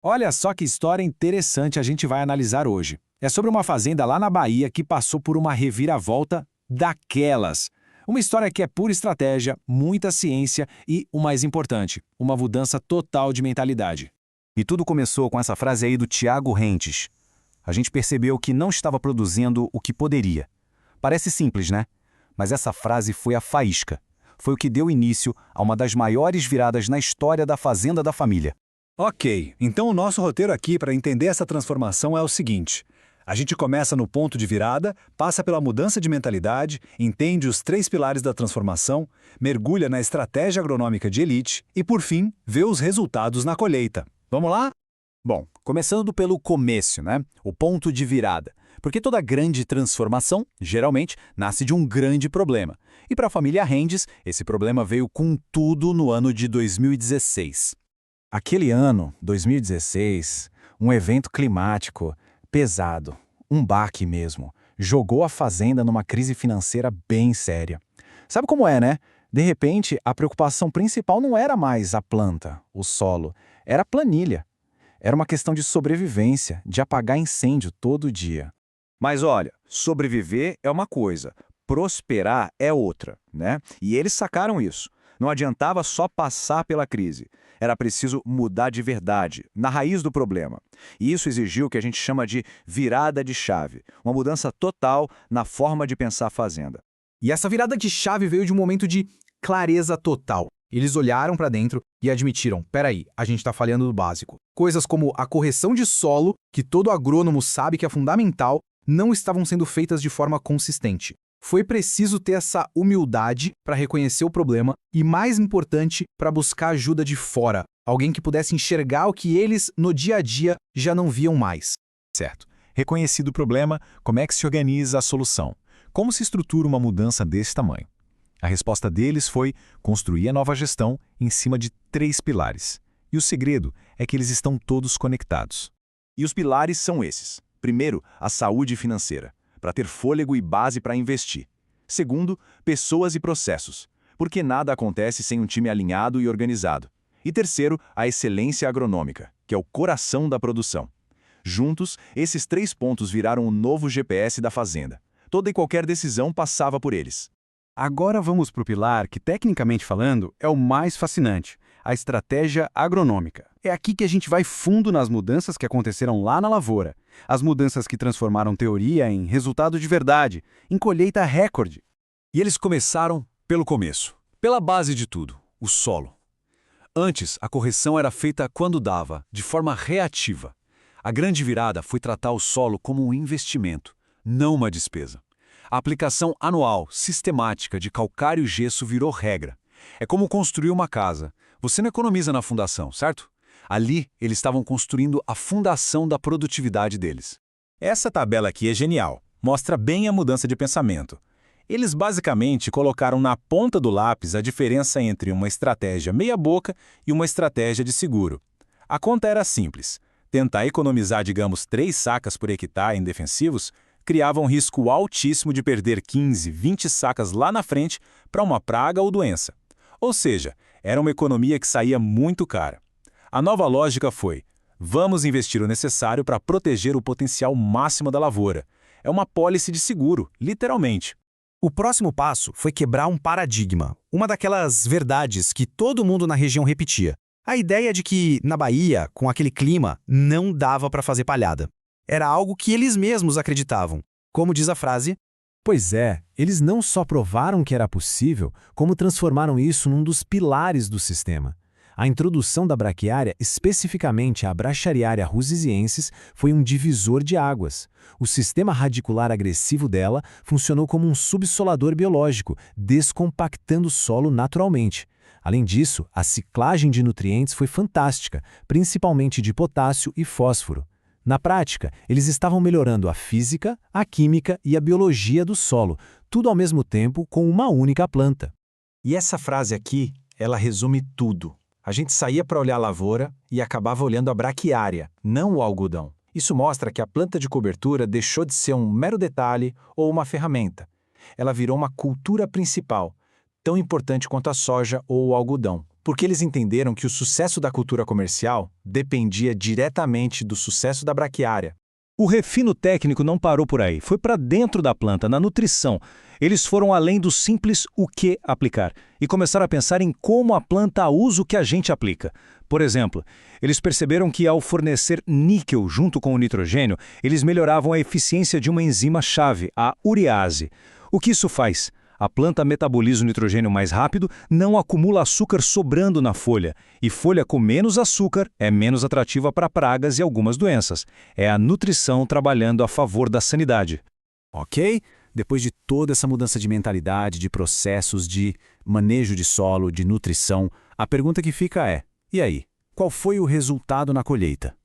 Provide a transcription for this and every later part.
Olha só que história interessante a gente vai analisar hoje. É sobre uma fazenda lá na Bahia que passou por uma reviravolta daquelas. Uma história que é pura estratégia, muita ciência e, o mais importante, uma mudança total de mentalidade. E tudo começou com essa frase aí do Tiago Rentes. A gente percebeu que não estava produzindo o que poderia. Parece simples, né? Mas essa frase foi a faísca. Foi o que deu início a uma das maiores viradas na história da Fazenda da Família. Ok, então o nosso roteiro aqui para entender essa transformação é o seguinte. A gente começa no ponto de virada, passa pela mudança de mentalidade, entende os 3 pilares da transformação, mergulha na estratégia agronômica de elite e, por fim, vê os resultados na colheita. Vamos lá? Bom, começando pelo começo, né? O ponto de virada. Porque toda grande transformação, geralmente, nasce de um grande problema. E para a família Rendes, esse problema veio com tudo no ano de 2016. Aquele ano, 2016, um evento climático pesado, um baque mesmo, jogou a fazenda numa crise financeira bem séria. Sabe como é, né? De repente, a preocupação principal não era mais a planta, o solo, era a planilha. Era uma questão de sobrevivência, de apagar incêndio todo dia. Mas olha, sobreviver é uma coisa, prosperar é outra, né? E eles sacaram isso. Não adiantava só passar pela crise. Era preciso mudar de verdade, na raiz do problema. E isso exigiu o que a gente chama de virada de chave, uma mudança total na forma de pensar a fazenda. E essa virada de chave veio de um momento de clareza total. Eles olharam para dentro e admitiram, peraí, a gente está falhando do básico. Coisas como a correção de solo, que todo agrônomo sabe que é fundamental, não estavam sendo feitas de forma consistente. Foi preciso ter essa humildade para reconhecer o problema e, mais importante, para buscar ajuda de fora, alguém que pudesse enxergar o que eles, no dia a dia, já não viam mais. Certo. Reconhecido o problema, como é que se organiza a solução? Como se estrutura uma mudança desse tamanho? A resposta deles foi construir a nova gestão em cima de 3 pilares. E o segredo é que eles estão todos conectados. E os pilares são esses. Primeiro, a saúde financeira, para ter fôlego e base para investir. Segundo, pessoas e processos, porque nada acontece sem um time alinhado e organizado. E terceiro, a excelência agronômica, que é o coração da produção. Juntos, esses 3 pontos viraram o novo GPS da fazenda. Toda e qualquer decisão passava por eles. Agora vamos para o pilar que, tecnicamente falando, é o mais fascinante, a estratégia agronômica. É aqui que a gente vai fundo nas mudanças que aconteceram lá na lavoura. As mudanças que transformaram teoria em resultado de verdade, em colheita recorde. E eles começaram pelo começo, pela base de tudo, o solo. Antes, a correção era feita quando dava, de forma reativa. A grande virada foi tratar o solo como um investimento, não uma despesa. A aplicação anual, sistemática de calcário e gesso virou regra. É como construir uma casa. Você não economiza na fundação, certo? Ali, eles estavam construindo a fundação da produtividade deles. Essa tabela aqui é genial. Mostra bem a mudança de pensamento. Eles basicamente colocaram na ponta do lápis a diferença entre uma estratégia meia-boca e uma estratégia de seguro. A conta era simples. Tentar economizar, digamos, 3 sacas por hectare em defensivos criava um risco altíssimo de perder 15, 20 sacas lá na frente para uma praga ou doença. Ou seja, era uma economia que saía muito cara. A nova lógica foi: vamos investir o necessário para proteger o potencial máximo da lavoura. É uma pólice de seguro, literalmente. O próximo passo foi quebrar um paradigma, uma daquelas verdades que todo mundo na região repetia. A ideia de que, na Bahia, com aquele clima, não dava para fazer palhada. Era algo que eles mesmos acreditavam. Como diz a frase, Pois é, eles não só provaram que era possível, como transformaram isso num dos pilares do sistema. A introdução da braquiária, especificamente a Brachariaria rusiziensis, foi um divisor de águas. O sistema radicular agressivo dela funcionou como um subsolador biológico, descompactando o solo naturalmente. Além disso, a ciclagem de nutrientes foi fantástica, principalmente de potássio e fósforo. Na prática, eles estavam melhorando a física, a química e a biologia do solo, tudo ao mesmo tempo com uma única planta. E essa frase aqui, ela resume tudo. A gente saía para olhar a lavoura e acabava olhando a braquiária, não o algodão. Isso mostra que a planta de cobertura deixou de ser um mero detalhe ou uma ferramenta. Ela virou uma cultura principal, tão importante quanto a soja ou o algodão, porque eles entenderam que o sucesso da cultura comercial dependia diretamente do sucesso da braquiária. O refino técnico não parou por aí, foi para dentro da planta, na nutrição. Eles foram além do simples o que aplicar e começaram a pensar em como a planta usa o que a gente aplica. Por exemplo, eles perceberam que ao fornecer níquel junto com o nitrogênio, eles melhoravam a eficiência de uma enzima-chave, a urease. O que isso faz? A planta metaboliza o nitrogênio mais rápido, não acumula açúcar sobrando na folha. E folha com menos açúcar é menos atrativa para pragas e algumas doenças. É a nutrição trabalhando a favor da sanidade. Ok? Depois de toda essa mudança de mentalidade, de processos, de manejo de solo, de nutrição, a pergunta que fica é: e aí? Qual foi o resultado na colheita?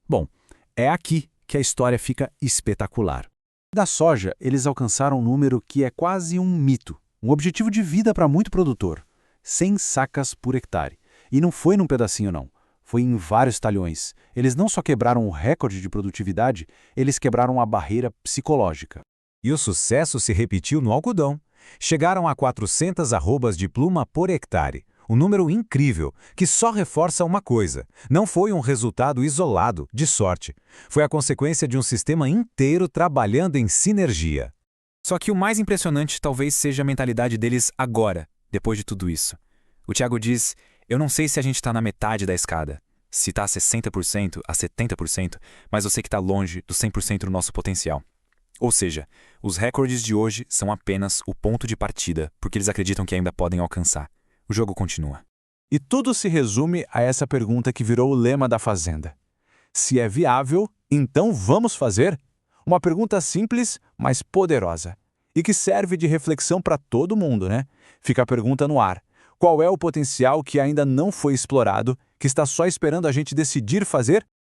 Bom, é aqui que a história fica espetacular. Da soja, eles alcançaram um número que é quase um mito, um objetivo de vida para muito produtor: 100 sacas por hectare. E não foi num pedacinho não, foi em vários talhões. Eles não só quebraram o recorde de produtividade, eles quebraram a barreira psicológica. E o sucesso se repetiu no algodão. Chegaram a 400 arrobas de pluma por hectare. Um número incrível, que só reforça uma coisa: não foi um resultado isolado, de sorte. Foi a consequência de um sistema inteiro trabalhando em sinergia. Só que o mais impressionante talvez seja a mentalidade deles agora, depois de tudo isso. O Thiago diz: eu não sei se a gente está na metade da escada, se está a 60%, a 70%, mas eu sei que está longe do 100% do nosso potencial. Ou seja, os recordes de hoje são apenas o ponto de partida, porque eles acreditam que ainda podem alcançar. O jogo continua. E tudo se resume a essa pergunta que virou o lema da Fazenda. Se é viável, então vamos fazer? Uma pergunta simples, mas poderosa. E que serve de reflexão para todo mundo, né? Fica a pergunta no ar. Qual é o potencial que ainda não foi explorado, que está só esperando a gente decidir fazer?